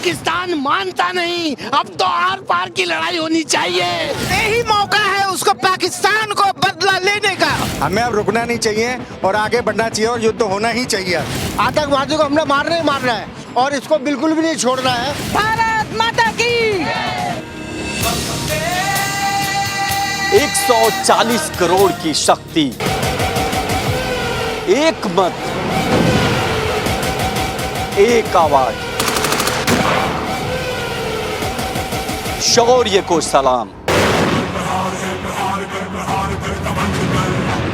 पाकिस्तान मानता नहीं, अब तो आर पार की लड़ाई होनी चाहिए। यही मौका है उसको पाकिस्तान को बदला लेने का। हमें अब रुकना नहीं चाहिए और आगे बढ़ना चाहिए और युद्ध होना ही चाहिए। आतंकवादी को हमने मारना ही मारना है और इसको बिल्कुल भी नहीं छोड़ना है। भारत माता की 140 करोड़ की शक्ति, एक मत, एक आवाज, शौर्य को सलाम।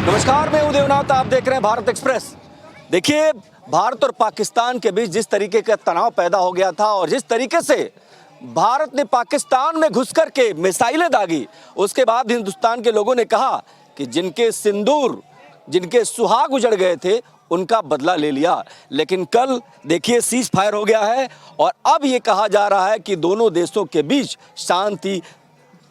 नमस्कार, मैं हूं देवनाथ, आप देख रहे हैं भारत एक्सप्रेस। देखिए, भारत और पाकिस्तान के बीच जिस तरीके का तनाव पैदा हो गया था और जिस तरीके से भारत ने पाकिस्तान में घुस करके मिसाइलें दागी, उसके बाद हिंदुस्तान के लोगों ने कहा कि जिनके सिंदूर, जिनके सुहाग उजड़ गए थे, उनका बदला ले लिया। लेकिन कल देखिए सीज फायर हो गया है और अब ये कहा जा रहा है कि दोनों देशों के बीच शांति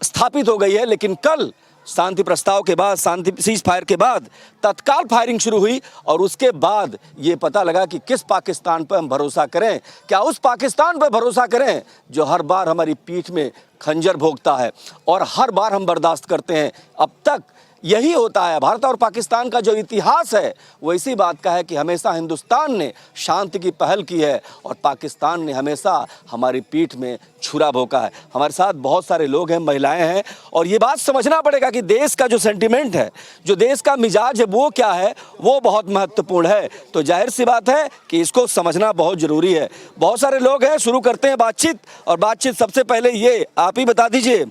स्थापित हो गई है। लेकिन कल शांति प्रस्ताव के बाद, शांति सीज फायर के बाद तत्काल फायरिंग शुरू हुई और उसके बाद ये पता लगा कि किस पाकिस्तान पर हम भरोसा करें। क्या उस पाकिस्तान पर भरोसा करें जो हर बार हमारी पीठ में खंजर भोंकता है और हर बार हम बर्दाश्त करते हैं। अब तक यही होता है। भारत और पाकिस्तान का जो इतिहास है वो इसी बात का है कि हमेशा हिंदुस्तान ने शांति की पहल की है और पाकिस्तान ने हमेशा हमारी पीठ में छुरा भोंका है। हमारे साथ बहुत सारे लोग हैं, महिलाएं हैं, और ये बात समझना पड़ेगा कि देश का जो सेंटिमेंट है, जो देश का मिजाज है, वो क्या है, वो बहुत महत्वपूर्ण है। तो जाहिर सी बात है कि इसको समझना बहुत ज़रूरी है। बहुत सारे लोग हैं, शुरू करते हैं बातचीत। और बातचीत सबसे पहले ये आप ही बता दीजिए,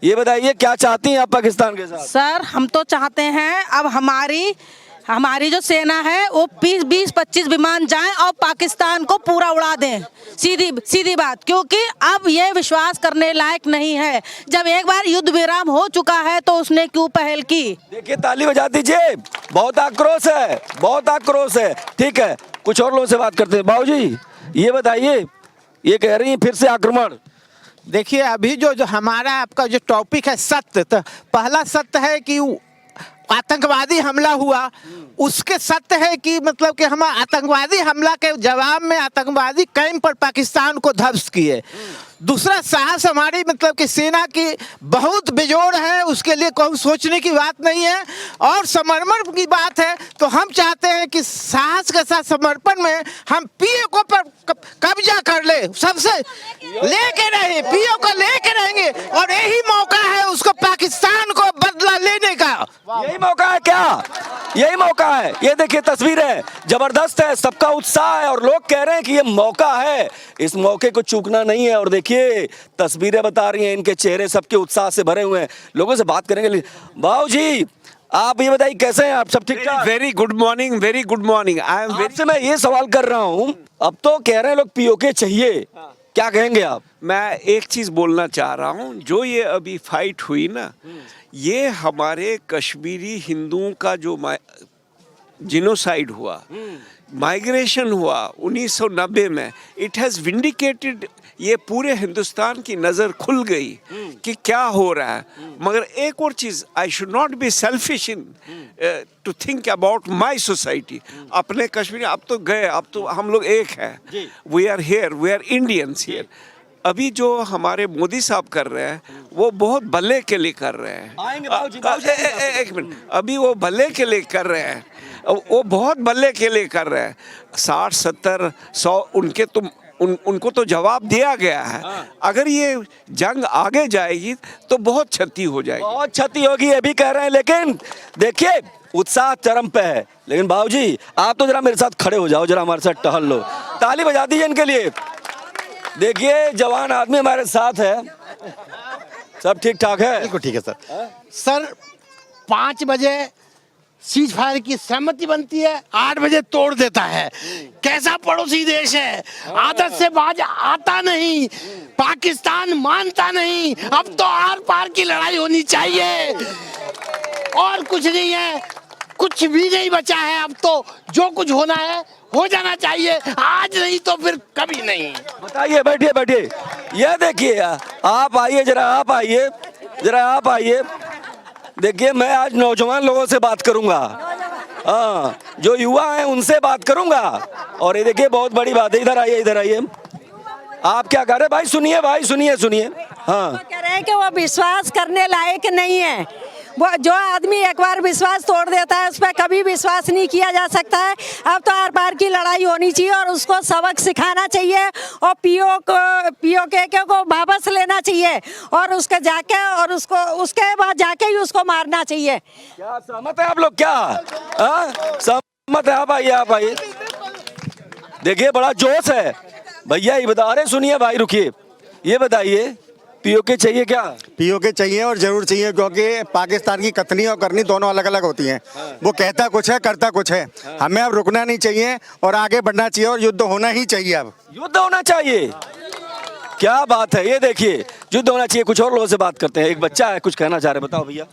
ये बताइए क्या चाहती हैं आप पाकिस्तान के साथ? सर, हम तो चाहते हैं अब हमारी जो सेना है वो 20-25 विमान जाएं और पाकिस्तान को पूरा उड़ा दें। सीधी बात, क्योंकि अब ये विश्वास करने लायक नहीं है। जब एक बार युद्ध विराम हो चुका है तो उसने क्यों पहल की? देखिए, ताली बजा दीजिए। बहुत आक्रोश है, बहुत आक्रोश है। ठीक है, कुछ और लोगों से बात करते हैं। बाबू जी, ये बताइए, ये कह रही हैं फिर से आक्रमण। देखिए, अभी जो हमारा आपका जो टॉपिक है सत्य, तो पहला सत्य है कि आतंकवादी हमला हुआ। उसके सत्य है कि मतलब कि हम आतंकवादी हमला के जवाब में आतंकवादी कैंप पर पाकिस्तान को ध्वस्त किए। दूसरा, साहस हमारी मतलब कि सेना की बहुत बेजोड़ है, उसके लिए कोई सोचने की बात नहीं है। और समर्पण की बात है तो हम चाहते हैं कि साहस के साथ समर्पण में हम पीओ पर कब्जा कर ले, सबसे लेके रहे, पीओ को लेके रहेंगे और यही मौका है उसको पाकिस्तान को बदला लेने का। यही मौका है क्या? यही मौका है। ये देखिए तस्वीरें जबरदस्त है, सबका उत्साह है और लोग कह रहे हैं कि ये मौका है, इस मौके को चूकना नहीं है। और देखिए तस्वीरें बता रही हैं, इनके चेहरे सबके उत्साह से भरे हुए हैं। लोगों से बात करेंगे। बाबू जी, आप ये बताइए कैसे हैं आप? सब ठीक ठाक? Very good morning, very good morning. I am आपसे मैं ये सवाल कर रहा हूँ, अब तो कह रहे हैं लोग पीओके चाहिए, क्या कहेंगे आप? मैं एक चीज बोलना चाह रहा हूँ, जो ये अभी फाइट हुई ना, ये हमारे कश्मीरी हिंदुओं का जो जिनोसाइड हुआ, माइग्रेशन हुआ 1990 में, इट हैज़ विंडिकेटेड, ये पूरे हिंदुस्तान की नज़र खुल गई कि क्या हो रहा है। मगर एक और चीज़, I should not be selfish in to think about my society. अपने कश्मीर अब तो गए, अब तो हम लोग एक हैं, we are here, we are Indians here. अभी जो हमारे मोदी साहब कर रहे हैं वो बहुत भले के लिए कर रहे हैं। एक मिनट, अभी वो भले के लिए कर रहे हैं, वो बहुत भले के लिए कर रहे हैं। 60, 70, 100 उनके तो उनको तो जवाब दिया गया है। अगर ये जंग आगे जाएगी तो बहुत क्षति हो जाएगी, बहुत क्षति होगी, ये भी कह रहे हैं। लेकिन देखिए उत्साह चरम पे है। लेकिन बाबूजी, आप तो जरा मेरे साथ खड़े हो जाओ, जरा हमारे साथ टहल लो, ताली बजा दीजिए इनके लिए। देखिए जवान आदमी हमारे साथ है, सब ठीक ठाक है? बिल्कुल ठीक है सर। सर 5 बजे सीज फायर की सहमति बनती है, 8 बजे तोड़ देता है। कैसा पड़ोसी देश है, आदत से बाज आता नहीं, पाकिस्तान मानता नहीं, अब तो आर पार की लड़ाई होनी चाहिए और कुछ नहीं है, कुछ भी नहीं बचा है। अब तो जो कुछ होना है हो जाना चाहिए, आज नहीं तो फिर कभी नहीं। बताइए, बैठिए बैठिए, ये देखिए आप आइए, जरा आप आइए, जरा आप आइए। देखिए मैं आज नौजवान लोगों से बात करूंगा, हाँ, जो युवा हैं उनसे बात करूंगा। और ये देखिए बहुत बड़ी बात है, इधर आइए, इधर आइए। आप क्या कह रहे हैं भाई? सुनिए सुनिए। हाँ, वो कह रहे हैं कि वो विश्वास करने लायक नहीं है। वो जो आदमी एक बार विश्वास तोड़ देता है उस पर कभी विश्वास नहीं किया जा सकता है। अब तो आर पार की लड़ाई होनी चाहिए और उसको सबक सिखाना चाहिए और पीओके को वापस लेना चाहिए और उसके जाके और उसके बाद जाके ही उसको मारना चाहिए। क्या सहमत है आप लोग? क्या सहमत है? आप आइए। देखिए बड़ा जोश है भैया, ये बता रहे। सुनिए भाई, रुकिए, ये बताइए पीओके चाहिए क्या? पीओके चाहिए और जरूर चाहिए, क्योंकि पाकिस्तान की कथनी और करनी दोनों अलग अलग होती हैं। वो कहता कुछ है, करता कुछ है। हमें अब रुकना नहीं चाहिए और आगे बढ़ना चाहिए और युद्ध होना ही चाहिए। अब युद्ध होना चाहिए, क्या बात है। ये देखिए, युद्ध होना चाहिए। कुछ और लोगों से बात करते हैं। एक बच्चा है, कुछ कहना चाह रहे, बताओ भैया।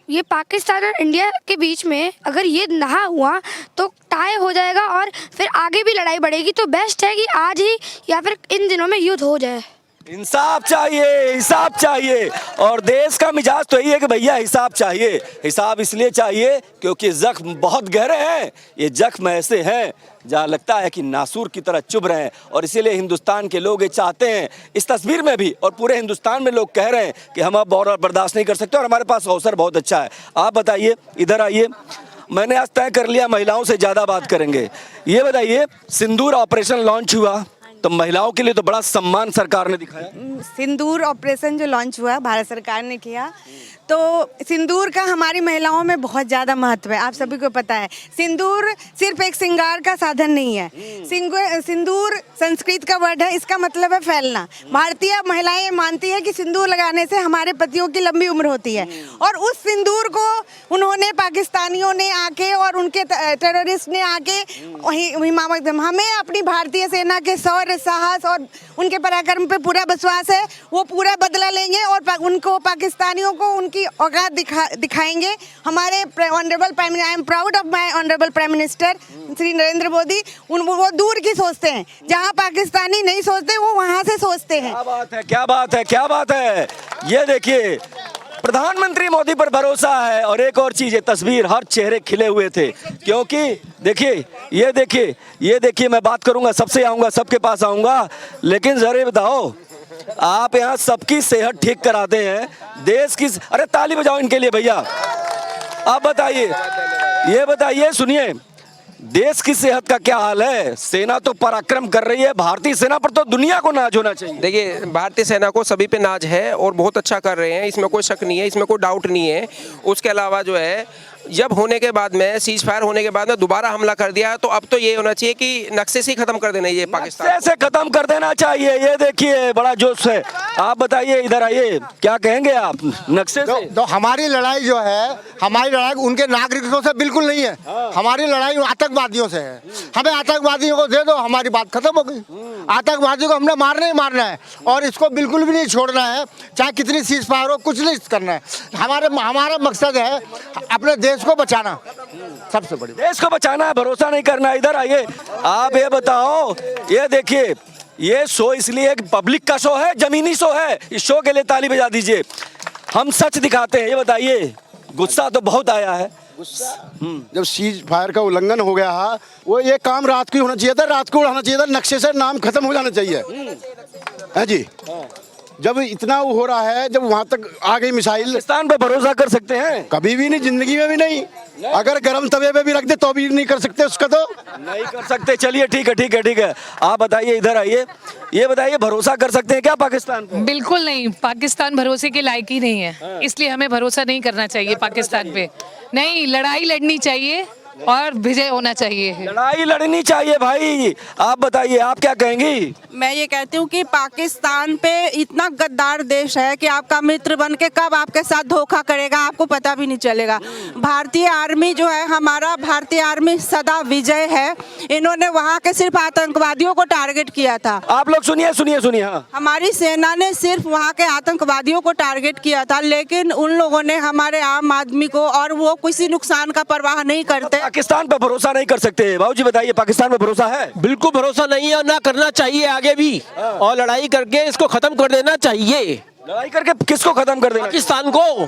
ये पाकिस्तान और इंडिया के बीच में अगर ये ना हुआ तो टाई हो जाएगा और फिर आगे भी लड़ाई बढ़ेगी। तो बेस्ट है कि आज ही या फिर इन दिनों में युद्ध हो जाए। इंसाफ चाहिए, हिसाब चाहिए। और देश का मिजाज तो यही है कि भैया हिसाब चाहिए। हिसाब इसलिए चाहिए क्योंकि जख्म बहुत गहरे हैं। ये जख्म ऐसे हैं जहाँ लगता है कि नासूर की तरह चुभ रहे हैं और इसीलिए हिंदुस्तान के लोग ये चाहते हैं। इस तस्वीर में भी और पूरे हिंदुस्तान में लोग कह रहे हैं कि हम अब और बर्दाश्त नहीं कर सकते और हमारे पास अवसर बहुत अच्छा है। आप बताइए, इधर आइए। मैंने आज तय कर लिया महिलाओं से ज़्यादा बात करेंगे। ये बताइए, सिंदूर ऑपरेशन लॉन्च हुआ तो महिलाओं के लिए तो बड़ा सम्मान सरकार ने दिखाया। सिंदूर ऑपरेशन जो लॉन्च हुआ भारत सरकार ने किया, तो सिंदूर का हमारी महिलाओं में बहुत ज़्यादा महत्व है। आप सभी को पता है, सिंदूर सिर्फ एक श्रृंगार का साधन नहीं है। सिंदूर संस्कृत का वर्ड है, इसका मतलब है फैलना। भारतीय महिलाएं मानती है कि सिंदूर लगाने से हमारे पतियों की लंबी उम्र होती है और उस सिंदूर को उन्होंने, पाकिस्तानियों ने आके और उनके टेररिस्ट ने आके हमें अपनी भारतीय सेना के शौर्य, साहस और उनके पराक्रम पे पूरा विश्वास है। वो पूरा बदला लेंगे और उनको, पाकिस्तानियों को उनकी औकात दिखाएंगे। हमारे honourable prime, I am proud of my honourable prime minister Shri Narendra Modi. वो दूर की सोचते हैं, जहां पाकिस्तानी नहीं सोचते वो वहां से सोचते हैं। क्या बात है, क्या बात है, क्या बात है। ये देखिए, प्रधानमंत्री मोदी पर भरोसा है। और एक और चीज है, तस्वीर, हर चेहरे खिले हुए थे क्योंकि देखिए, ये देखिए, मैं बात करूंगा, सबसे आऊंगा, सबके पास आऊंगा, लेकिन जरा बताओ, आप यहाँ सबकी सेहत ठीक कराते हैं, देश की। अरे ताली बजाओ इनके लिए भैया। आप बताइए, ये बताइए, सुनिए, देश की सेहत का क्या हाल है? सेना तो पराक्रम कर रही है, भारतीय सेना पर तो दुनिया को नाज होना चाहिए। देखिए, भारतीय सेना को सभी पे नाज है और बहुत अच्छा कर रहे हैं, इसमें कोई शक नहीं है, इसमें कोई डाउट नहीं है। उसके अलावा जो है, जब होने के बाद में, सीज फायर होने के बाद में दोबारा हमला कर दिया, तो अब तो ये होना चाहिए कि नक्शे से खत्म कर देना, ये पाकिस्तान से खत्म कर देना चाहिए। ये देखिए, बड़ा जोश है। आप बताइए, इधर आइए, क्या कहेंगे आप? नक्शे से तो हमारी लड़ाई जो है, हमारी लड़ाई उनके नागरिकों से बिल्कुल नहीं है। हमारी लड़ाई आतंकवादियों से है। हमें आतंकवादियों को दे दो, हमारी बात खत्म हो गई। आतंकवादियों को हमने मारना ही मारना है और इसको बिल्कुल भी नहीं छोड़ना है, चाहे कितनी सीज फायर हो, कुछ नहीं करना है। हमारा मकसद है अपने देश को बचाना, सबसे बड़ी देश को बचाना है, भरोसा नहीं करना। इधर आइए, आप ये बताओ, ये देखिए, ये शो इसलिए पब्लिक का शो है, जमीनी शो है। इस शो के लिए ताली बजा दीजिए। हम सच दिखाते हैं। ये बताइए, गुस्सा तो बहुत आया है। जब सीज फायर का उल्लंघन हो गया है, वो ये काम रात को ही होना चाहिए था, रात को उड़ाना चाहिए था, नक्शे से नाम खत्म हो जाना चाहिए है जी। जब इतना वो हो रहा है, जब वहां तक आ गई मिसाइल, पाकिस्तान पे भरोसा कर सकते हैं? कभी भी नहीं, जिंदगी में भी नहीं। अगर गर्म तवे पे भी रख दे तो भी नहीं कर सकते, उसका तो नहीं कर सकते। चलिए ठीक है। आप बताइए, इधर आइए, ये बताइए, भरोसा कर सकते हैं क्या पाकिस्तान पे? बिल्कुल नहीं, पाकिस्तान भरोसे के लायक ही नहीं है, इसलिए हमें भरोसा नहीं करना चाहिए पाकिस्तान पे। नहीं, लड़ाई लड़नी चाहिए और विजय होना चाहिए। लड़ाई लड़नी चाहिए भाई। आप बताइए, आप क्या कहेंगी? मैं ये कहती हूँ कि पाकिस्तान पे इतना गद्दार देश है कि आपका मित्र बन के कब आपके साथ धोखा करेगा आपको पता भी नहीं चलेगा। भारतीय आर्मी जो है, हमारा भारतीय आर्मी सदा विजय है। इन्होंने वहाँ के सिर्फ आतंकवादियों को टारगेट किया था। आप लोग सुनिए। हाँ, हमारी सेना ने सिर्फ वहाँ के आतंकवादियों को टारगेट किया था, लेकिन उन लोगों ने हमारे आम आदमी को, और वो किसी नुकसान का परवाह नहीं करते। पाकिस्तान पे भरोसा नहीं कर सकते। बाबूजी बताइए, पाकिस्तान पे भरोसा है? बिल्कुल भरोसा नहीं है और ना करना चाहिए आगे भी, और लड़ाई करके इसको खत्म कर देना चाहिए। लड़ाई करके किसको खत्म कर देना? पाकिस्तान को,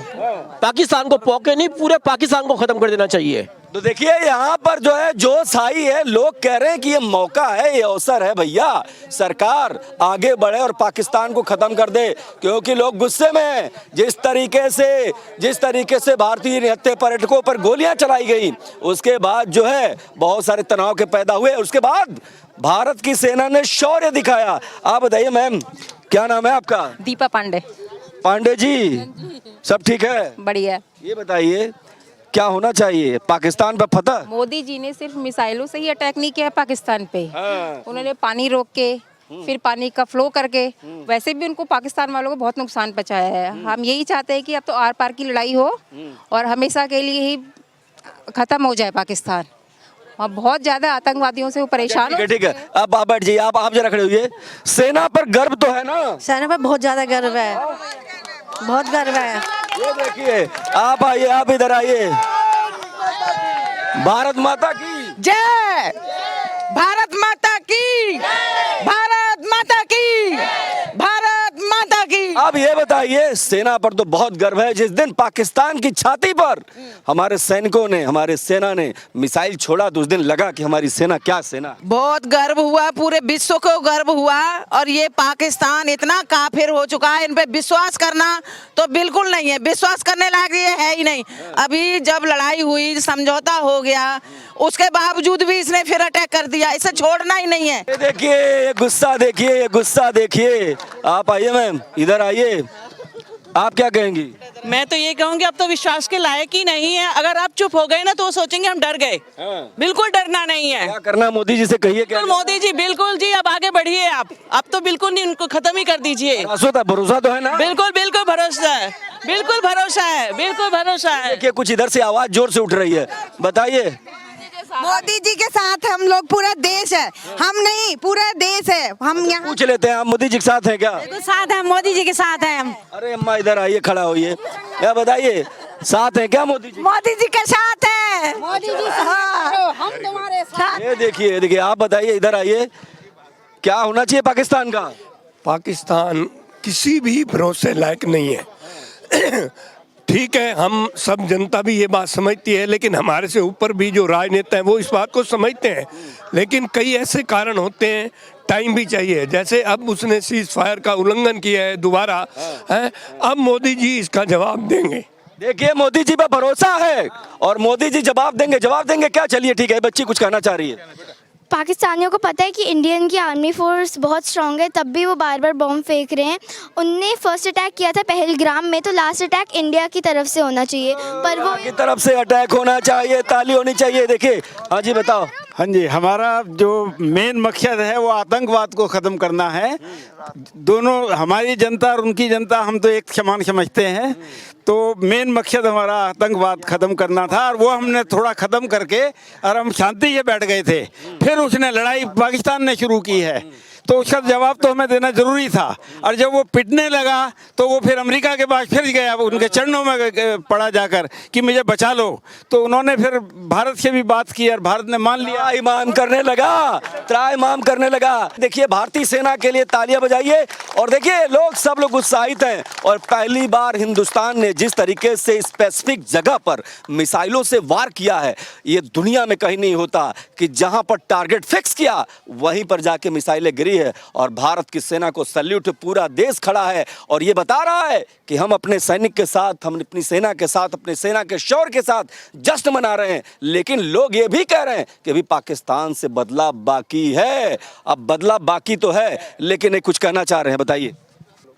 पाकिस्तान को, पॉके नहीं, पूरे पाकिस्तान को खत्म कर देना चाहिए। तो देखिए यहाँ पर जो है जोश आई है, लोग कह रहे हैं कि ये मौका है, ये अवसर है भैया, सरकार आगे बढ़े और पाकिस्तान को खत्म कर दे, क्योंकि लोग गुस्से में हैं। जिस तरीके से भारतीय निहत्थे पर्यटकों पर गोलियां चलाई गई, उसके बाद जो है बहुत सारे तनाव के पैदा हुए। उसके बाद भारत की सेना ने शौर्य दिखाया। आप बताइए मैम, क्या नाम है आपका? दीपा पांडे। पांडे जी, सब ठीक है? बढ़िया। ये बताइए क्या होना चाहिए, पाकिस्तान पर फतह? मोदी जी ने सिर्फ मिसाइलों से ही अटैक नहीं किया पाकिस्तान पे। उन्होंने पानी रोक के, फिर पानी का फ्लो करके, वैसे भी उनको पाकिस्तान वालों को बहुत नुकसान पहुंचाया है। हम यही चाहते हैं कि अब तो आर पार की लड़ाई हो और हमेशा के लिए ही खत्म हो जाए पाकिस्तान। और बहुत ज्यादा आतंकवादियों से वो परेशान हो। ठीक है, अब आप बैठ जाइए। आप जरा खड़े हुए। सेना पर गर्व तो है ना? सेना पर बहुत ज्यादा गर्व है, बहुत गर्व है। ये देखिए, आप आइए, आप इधर आइए। भारत माता की जय, भारत माता की, भारत माता की, भारत माता की। अब ये बताइए, सेना पर तो बहुत गर्व है। जिस दिन पाकिस्तान की छाती पर हमारे सैनिकों ने, हमारे सेना ने मिसाइल छोड़ा, तो उस दिन लगा कि हमारी सेना क्या सेना। बहुत गर्व हुआ, पूरे विश्व को गर्व हुआ। और ये पाकिस्तान इतना काफिर हो चुका है, इन पे विश्वास करना तो बिल्कुल नहीं है, विश्वास करने लायक ये है ही नहीं। अभी जब लड़ाई हुई, समझौता हो गया, उसके बावजूद भी इसने फिर अटैक कर दिया। इसे छोड़ना ही नहीं है। ये देखिए, ये गुस्सा देखिए, ये गुस्सा देखिए। आप आइए मैम, इधर आइए। आप क्या कहेंगी? मैं तो ये कहूँगी अब तो विश्वास के लायक ही नहीं है। अगर आप चुप हो गए ना तो वो सोचेंगे हम डर गए। बिल्कुल डरना नहीं है। क्या करना है मोदी जी से कहिए? क्या मोदी जी बिल्कुल जी, अब आगे बढ़िए आप। अब तो बिल्कुल नहीं, उनको खत्म ही कर दीजिए। भरोसा तो है ना? बिल्कुल बिल्कुल भरोसा है, बिल्कुल भरोसा है, बिल्कुल भरोसा है। देखिए कुछ इधर से आवाज जोर से उठ रही है, बताइए। मोदी जी के साथ हम लोग, पूरा देश है, हम नहीं पूरा देश है। हम यहाँ पूछ लेते हैं, आप मोदी जी के साथ हैं क्या? साथ है, मोदी जी के साथ है हम। अरे अम्मा इधर आइए, खड़ा होइए। क्या बताइए, साथ हैं क्या मोदी जी? मोदी जी के साथ है, मोदी जी हम तुम्हारे साथ। ये देखिए, आप बताइए, इधर आइए। क्या होना चाहिए पाकिस्तान का? पाकिस्तान किसी भी भरोसे लायक नहीं है। ठीक है, हम सब जनता भी ये बात समझती है, लेकिन हमारे से ऊपर भी जो राजनेता हैं वो इस बात को समझते हैं। लेकिन कई ऐसे कारण होते हैं, टाइम भी चाहिए। जैसे अब उसने सीज फायर का उल्लंघन किया है दोबारा, है, अब मोदी जी इसका जवाब देंगे। देखिए मोदी जी पर भरोसा है और मोदी जी जवाब देंगे क्या? चलिए ठीक है, बच्ची कुछ कहना चाह रही है। पाकिस्तानियों को पता है कि इंडियन की आर्मी फोर्स बहुत स्ट्रांग है, तब भी वो बार बार बॉम्ब फेंक रहे हैं। उनने फर्स्ट अटैक किया था पहलगाम में, तो लास्ट अटैक इंडिया की तरफ से होना चाहिए, पर वो की तरफ से अटैक होना चाहिए, ताली होनी चाहिए। देखिए, हाँ जी बताओ। हाँ जी, हमारा जो मेन मकसद है वो आतंकवाद को ख़त्म करना है। दोनों, हमारी जनता और उनकी जनता, हम तो एक समान समझते हैं। तो मेन मकसद हमारा आतंकवाद ख़त्म करना था और वो हमने थोड़ा ख़त्म करके और हम शांति से बैठ गए थे। फिर उसने लड़ाई पाकिस्तान ने शुरू की है, तो उसका जवाब तो हमें देना ज़रूरी था। और जब वो पिटने लगा तो वो फिर अमेरिका के पास फिर गया, उनके चरणों में पड़ा जाकर कि मुझे बचा लो। तो उन्होंने फिर भारत से भी बात की और भारत ने मान लिया, त्राईमाम करने लगा। देखिए, भारतीय सेना के लिए तालियां बजाइए। और देखिए, सब लोग उत्साहित हैं। और पहली बार हिंदुस्तान ने जिस तरीके से स्पेसिफिक जगह पर मिसाइलों से वार किया है, ये दुनिया में कहीं नहीं होता कि जहां पर टारगेट फिक्स किया वहीं पर जाके मिसाइलें गिरी है। और भारत की सेना को सैल्यूट, पूरा देश खड़ा है और ये बता रहा है कि हम अपने सैनिक के साथ, हम अपनी सेना के साथ, अपने सेना के शौर्य के साथ जश्न मना रहे हैं। लेकिन लोग ये भी कह रहे हैं कि अभी पाकिस्तान से बदला बाकी है। अब बदला बाकी तो है, लेकिन कुछ कहना चाह रहे हैं, बताइए।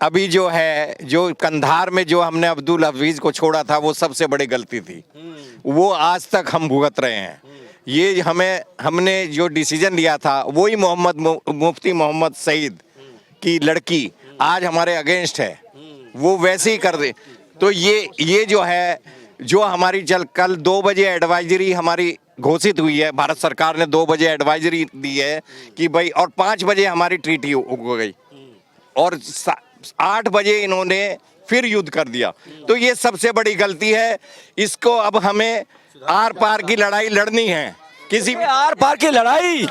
अभी जो है, जो कंधार में जो हमने अब्दुल हफीज को छोड़ा था, वो सबसे बड़ी गलती थी। वो आज तक हम भुगत रहे हैं। ये हमने जो डिसीजन लिया था, वही मुफ्ती मोहम्मद सईद की लड़की आज हमारे अगेंस्ट है, वो वैसे ही कर दे। तो ये जो है, जो हमारी कल 2 बजे एडवाइजरी हमारी घोषित हुई है, भारत सरकार ने 2 बजे एडवाइजरी दी है कि भाई, और 5 बजे हमारी ट्रीटी हो गई और 8 बजे इन्होंने फिर युद्ध कर दिया। तो ये सबसे बड़ी गलती है। इसको अब हमें आर पार की लड़ाई लड़नी है। किसी भी आर पार की लड़ाई,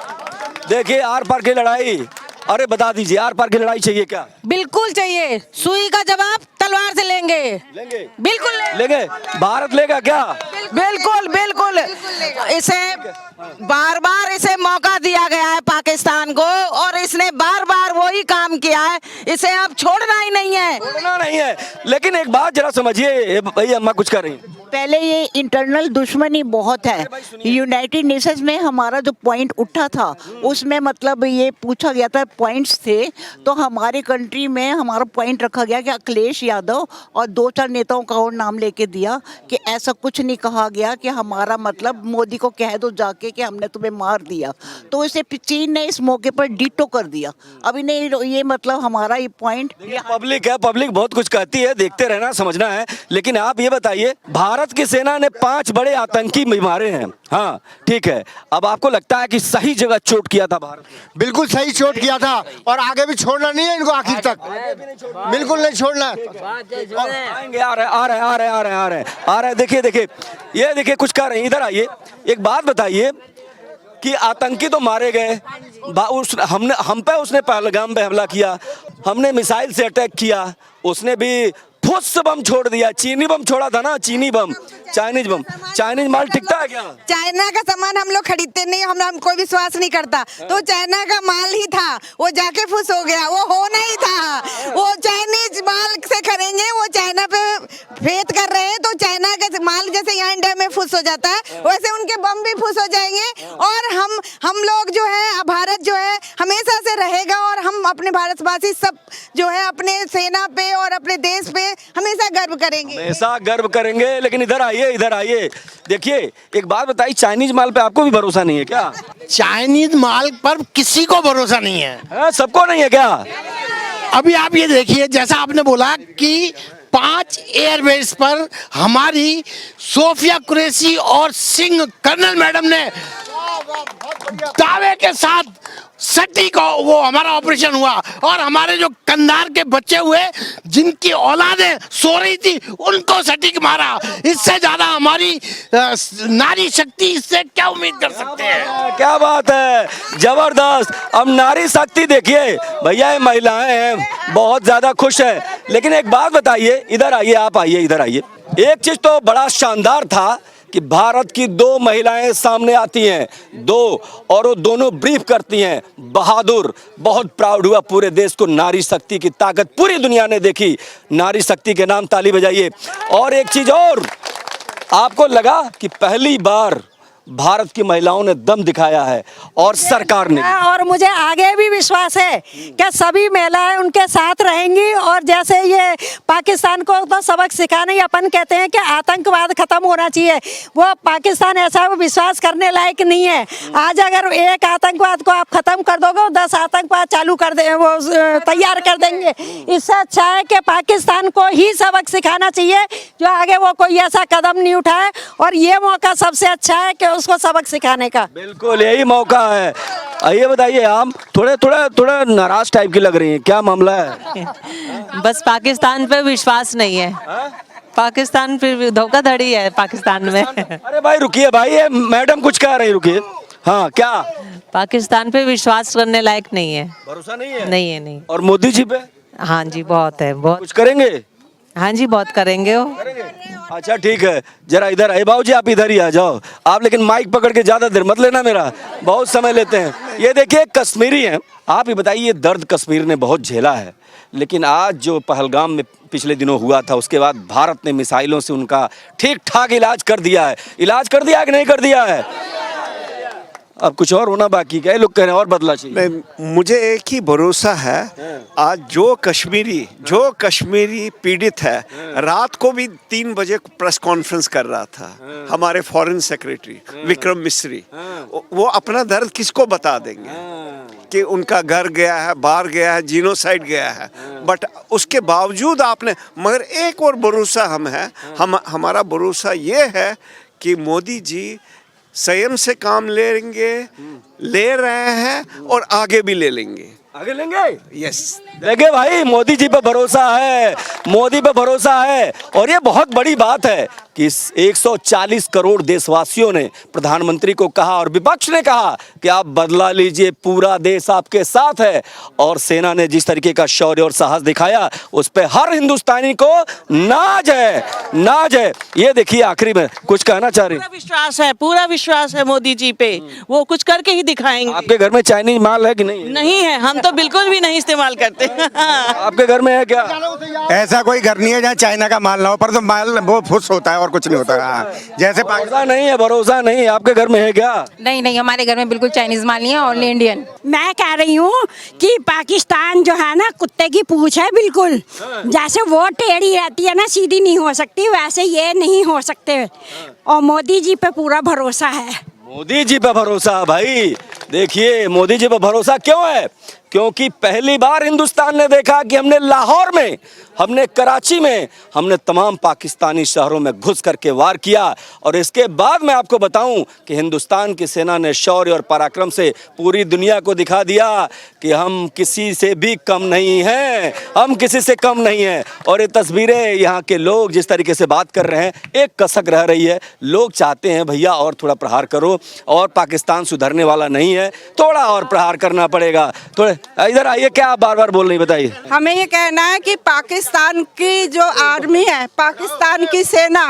देखिए आर पार की लड़ाई, अरे बता दीजिए, आर पार की लड़ाई चाहिए क्या? बिल्कुल चाहिए। सुई का जवाब तलवार से लेंगे, बिल्कुल लेंगे। भारत लेगा क्या? बिल्कुल बिल्कुल। इसे बार बार इसे मौका दिया गया है पाकिस्तान को, और इसने बार बार वही काम किया है, इसे अब छोड़ना ही नहीं है। छोड़ना नहीं है। लेकिन एक बात जरा समझिए, भाई अम्मा कुछ कर रही हैं। पहले ये इंटरनल दुश्मनी बहुत है। यूनाइटेड नेशंस में हमारा जो पॉइंट उठा था उसमें मतलब ये पूछा गया था, पॉइंट्स थे, तो हमारी कंट्री में हमारा पॉइंट रखा गया कि अखिलेश यादव और 2-4 नेताओं का और नाम लेके दिया कि ऐसा कुछ नहीं कहा गया कि हमारा मतलब मोदी को कह दो जाके कि हमने तुम्हें मार दिया। तो इसे चीन ने इस मौके पर डिटो कर दिया। अभी नहीं, ये मतलब हमारा ये पॉइंट, पब्लिक है, पब्लिक बहुत कुछ कहती है, देखते रहना, समझना है। लेकिन आप ये बताइए, भारत की सेना ने 5 बड़े आतंकी मारे हैं, हाँ ठीक है, अब आपको लगता है कि सही जगह चोट किया था भारत? बिल्कुल सही चोट किया था, और आगे भी छोड़ना नहीं है इनको आखिर तक, बिल्कुल नहीं छोड़ना। आएंगे, आ रहे। देखिए ये देखिए कुछ कर रहे हैं, इधर आइए। एक बात बताइए कि आतंकी तो मारे गए, हम पे उसने पहलगाम पे हमला किया, हमने मिसाइल से अटैक किया, उसने भी फुस बम छोड़ दिया, चीनी बम छोड़ा था ना, चीनी बम, चाइनीज बम। चाइनीज माल टिकता है क्या? चाइना का सामान हम लोग खरीदते नहीं, हम कोई विश्वास नहीं करता। तो चाइना का माल ही था, वो जाके फुस हो गया, वो हो नहीं था। वो चाइनीज माल से खरीदेंगे, वो चाइना पे फेत कर रहे हैं, तो चाइना का माल जैसे यहाँ इंडिया में फुस हो जाता है, वैसे उनके बम भी फुस हो जाएंगे। और हम लोग जो है, भारत जो है हमेशा से रहेगा, और हम अपने भारतवासी सब जो है अपने सेना पे और अपने देश पे हमेशा गर्व करेंगे, हमेशा गर्व करेंगे। लेकिन इधर आइए, देखिए एक बात बताइए, चाइनीज माल पे आपको भी भरोसा नहीं है क्या? चाइनीज माल पर किसी को भरोसा नहीं है। सबको नहीं है क्या? अभी आप ये देखिए, जैसा आपने बोला कि 5 एयरबेस पर हमारी सोफिया कुरैशी और सिंह कर्नल मैडम ने दावे के साथ सटीक वो हमारा ऑपरेशन हुआ, और हमारे जो कंधार के बच्चे हुए जिनकी औलादें सो रही थी उनको सटीक मारा। इससे ज्यादा हमारी नारी शक्ति, इससे क्या उम्मीद कर सकते हैं? क्या बात है, जबरदस्त। अब नारी शक्ति देखिए भैया, ये महिलाएं हैं बहुत ज्यादा खुश है। लेकिन एक बात बताइए, इधर आइए, आप आइए, इधर आइए। एक चीज तो बड़ा शानदार था कि भारत की 2 महिलाएं सामने आती हैं, 2, और वो दोनों ब्रीफ करती हैं। बहादुर, बहुत प्राउड हुआ पूरे देश को, नारी शक्ति की ताकत पूरी दुनिया ने देखी। नारी शक्ति के नाम ताली बजाइए। और एक चीज और, आपको लगा कि पहली बार भारत की महिलाओं ने दम दिखाया है, और सरकार ने, और मुझे आगे भी विश्वास है कि सभी महिलाएं उनके साथ रहेंगी। और जैसे ये पाकिस्तान को तो सबक सिखाने, अपन कहते हैं कि आतंकवाद खत्म होना चाहिए, वो पाकिस्तान ऐसा विश्वास करने लायक नहीं है। आज अगर एक आतंकवाद को आप खत्म कर दोगे, 10 आतंकवाद चालू कर दे, वो तैयार कर देंगे। इससे अच्छा है कि पाकिस्तान को ही सबक सिखाना चाहिए, जो आगे वो कोई ऐसा कदम नहीं उठाए, और ये मौका सबसे अच्छा है कि उसको सबक सिखाने का। बिल्कुल यही मौका है। ये बताइए, आप थोड़ा नाराज टाइप की लग रही हैं, क्या मामला है? बस पाकिस्तान पे विश्वास नहीं है। पाकिस्तान पे धोखाधड़ी है पाकिस्तान में। अरे भाई रुकिए भाई, ये मैडम कुछ कह रही, रुकिए। हाँ क्या? पाकिस्तान पे विश्वास करने लायक नहीं है, भरोसा नहीं है? नहीं। और मोदी जी पे? हाँ जी, बहुत है, बहुत। कुछ करेंगे? हाँ जी, बहुत करेंगे वो। अच्छा ठीक है, जरा इधर आए बाबू जी, आप इधर ही आ जाओ आप, लेकिन माइक पकड़ के ज्यादा देर मत लेना, मेरा बहुत समय लेते हैं। ये देखिए कश्मीरी हैं, आप ही बताइए, ये दर्द कश्मीर ने बहुत झेला है, लेकिन आज जो पहलगाम में पिछले दिनों हुआ था, उसके बाद भारत ने मिसाइलों से उनका ठीक ठाक इलाज कर दिया है। इलाज कर दिया है कि नहीं कर दिया है? अब कुछ और होना बाकी, क्या लोग कह रहे हैं और बदला चाहिए? मुझे एक ही भरोसा है, आज जो कश्मीरी पीड़ित है, रात को भी 3 बजे प्रेस कॉन्फ्रेंस कर रहा था हमारे फॉरेन सेक्रेटरी विक्रम मिस्री, वो अपना दर्द किसको बता देंगे कि उनका घर गया है, बाहर गया है, जीनोसाइड गया है। बट उसके बावजूद आपने, मगर एक और भरोसा हमारा भरोसा ये है कि मोदी जी संयम से काम ले रहे हैं, और आगे भी ले लेंगे। आगे लेंगे? यस। देखिए भाई, मोदी जी पे भरोसा है, मोदी पे भरोसा है, और ये बहुत बड़ी बात है कि 140 करोड़ देशवासियों ने प्रधानमंत्री को कहा और विपक्ष ने कहा कि आप बदला लीजिए, पूरा देश आपके साथ है। और सेना ने जिस तरीके का शौर्य और साहस दिखाया उस पे हर हिंदुस्तानी को नाज है, नाज है। ये देखिए, आखिरी में कुछ कहना चाह रही? पूरा विश्वास है मोदी जी पे, वो कुछ करके ही दिखाएंगे। आपके घर में चाइनीज माल है कि नहीं? नहीं है, हम तो बिल्कुल भी नहीं इस्तेमाल करते। आपके घर में है क्या? ऐसा कोई घर नहीं है जहाँ चाइना का माल ना हो, पर तो माल बहुत फुस होता है और कुछ नहीं होता। हाँ, जैसे भरोसा नहीं है, भरोसा नहीं। आपके घर में है क्या? नहीं नहीं, हमारे घर में बिल्कुल चाइनीज माल नहीं है, ओनली इंडियन। मैं कह रही हूँ कि पाकिस्तान जो है ना, कुत्ते की पूंछ है बिल्कुल। जैसे वो टेढ़ी रहती है ना, सीधी नहीं हो सकती, वैसे ये नहीं हो सकते। और मोदी जी पे पूरा भरोसा है। मोदी जी पे भरोसा भाई। देखिए, मोदी जी पे भरोसा क्यों है? क्योंकि पहली बार हिंदुस्तान ने देखा कि हमने लाहौर में, हमने कराची में, हमने तमाम पाकिस्तानी शहरों में घुस करके वार किया। और इसके बाद मैं आपको बताऊं कि हिंदुस्तान की सेना ने शौर्य और पराक्रम से पूरी दुनिया को दिखा दिया कि हम किसी से भी कम नहीं हैं, हम किसी से कम नहीं हैं। और ये तस्वीरें, यहाँ के लोग जिस तरीके से बात कर रहे हैं, एक कसक रह रही है। लोग चाहते हैं भैया और थोड़ा प्रहार करो, और पाकिस्तान सुधरने वाला नहीं है, थोड़ा और प्रहार करना पड़ेगा। थोड़े इधर आइए, क्या आप बार बार बोल रही बताइए? हमें ये कहना है कि पाकिस्तान की जो आर्मी है, पाकिस्तान की सेना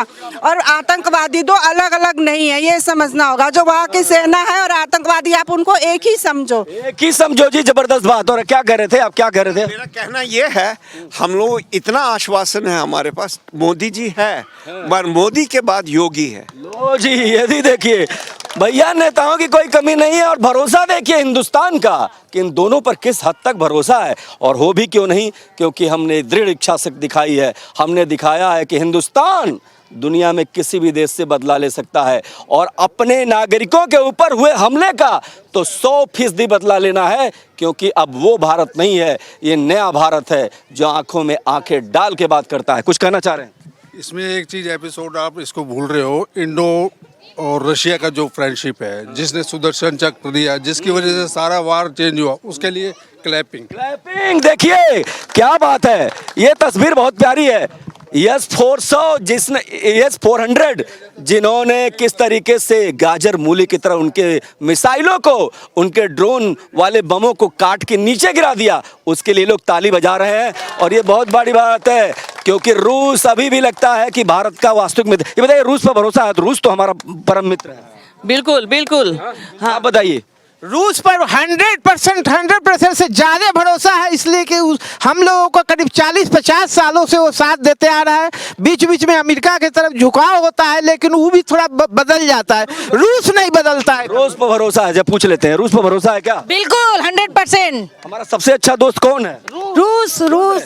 और आतंकवादी दो अलग अलग नहीं है, ये समझना होगा। जो वहाँ की सेना है और आतंकवादी, आप उनको एक ही समझो। एक ही समझो जी, जबरदस्त बात। और क्या कह रहे थे आप, क्या कह रहे थे? मेरा कहना ये है, हम लोग इतना आश्वासन है हमारे पास, मोदी जी है, पर मोदी के बाद योगी है। लो जी, ये भी देखिए भैया, नेताओं की कोई कमी नहीं है। और भरोसा देखिए हिंदुस्तान का कि इन दोनों पर किस हद तक भरोसा है। और हो भी क्यों नहीं, क्योंकि हमने दृढ़ इच्छा शक्ति दिखाई है। हमने दिखाया है कि हिंदुस्तान दुनिया में किसी भी देश से बदला ले सकता है। और अपने नागरिकों के ऊपर हुए हमले का तो 100% बदला लेना है, क्योंकि अब वो भारत नहीं है, ये नया भारत है जो आंखों में आंखें डाल के बात करता है। कुछ कहना चाह रहे हैं? इसमें एक चीज़ एपिसोड आप इसको भूल रहे हो, इंडो और रशिया का जो फ्रेंडशिप है, जिसने सुदर्शन चक्र दिया, जिसकी वजह से सारा वार चेंज हुआ, उसके लिए क्लैपिंग। क्लैपिंग देखिए क्या बात है। ये तस्वीर बहुत प्यारी है। यस 400 जिसने, यस 400 जिन्होंने किस तरीके से गाजर मूली की तरह उनके मिसाइलों को, उनके ड्रोन वाले बमों को काट के नीचे गिरा दिया, उसके लिए लोग ताली बजा रहे हैं। और ये बहुत बड़ी बात है, क्योंकि रूस अभी भी लगता है कि भारत का वास्तविक मित्र। ये बताइए, रूस पर भरोसा है? तो रूस तो हमारा परम मित्र है। बिल्कुल बिल्कुल। हाँ, बताइए। रूस पर 100% से ज्यादा भरोसा है, इसलिए कि हम लोगों को करीब 40-50 सालों से वो साथ देते आ रहा है। बीच बीच में अमेरिका की तरफ झुकाव होता है, लेकिन वो भी थोड़ा बदल जाता है। रूस नहीं बदलता है। रूस पर भरोसा है? जब पूछ लेते हैं, रूस पर भरोसा है क्या? बिल्कुल 100%। हमारा सबसे अच्छा दोस्त कौन है? रूस रूस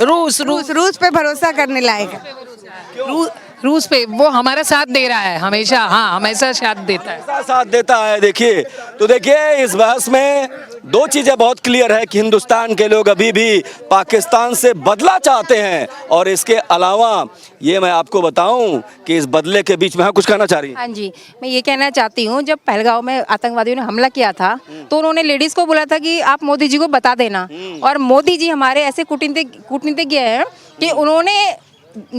रूस रूस रूस पे भरोसा करने लायक है। रूस पे वो हमारा साथ दे रहा है हमेशा। हाँ, हमेशा साथ देता है, साथ देता है। देखिए, तो देखिए इस बहस में दो चीजें बहुत क्लियर है कि हिंदुस्तान के लोग अभी भी पाकिस्तान से बदला चाहते हैं। और इसके अलावा ये मैं आपको बताऊं कि इस बदले के बीच में, हाँ कुछ कहना चाह रही हैं? हाँ जी, मैं ये कहना चाहती हूँ, जब पहलगांव में आतंकवादियों ने हमला किया था तो उन्होंने लेडीज को बोला था कि आप मोदी जी को बता देना। और मोदी जी हमारे ऐसे कूटनीतिज्ञ हैं कि उन्होंने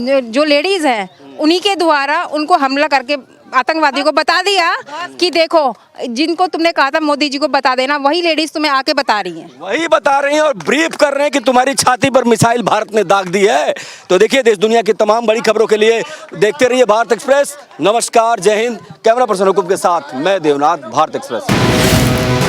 जो लेडीज हैं उन्हीं के द्वारा उनको हमला करके आतंकवादियों को बता दिया कि देखो, जिनको तुमने कहा था मोदी जी को बता देना, वही लेडीज तुम्हें आके बता रही हैं। वही बता रही हैं और ब्रीफ कर रहे हैं कि तुम्हारी छाती पर मिसाइल भारत ने दाग दी है। तो देखिए, देश दुनिया की तमाम बड़ी खबरों के लिए देखते रहिए भारत एक्सप्रेस। नमस्कार, जय हिंद। कैमरा पर्सन हुकुम के साथ मैं देवनाथ, भारत एक्सप्रेस।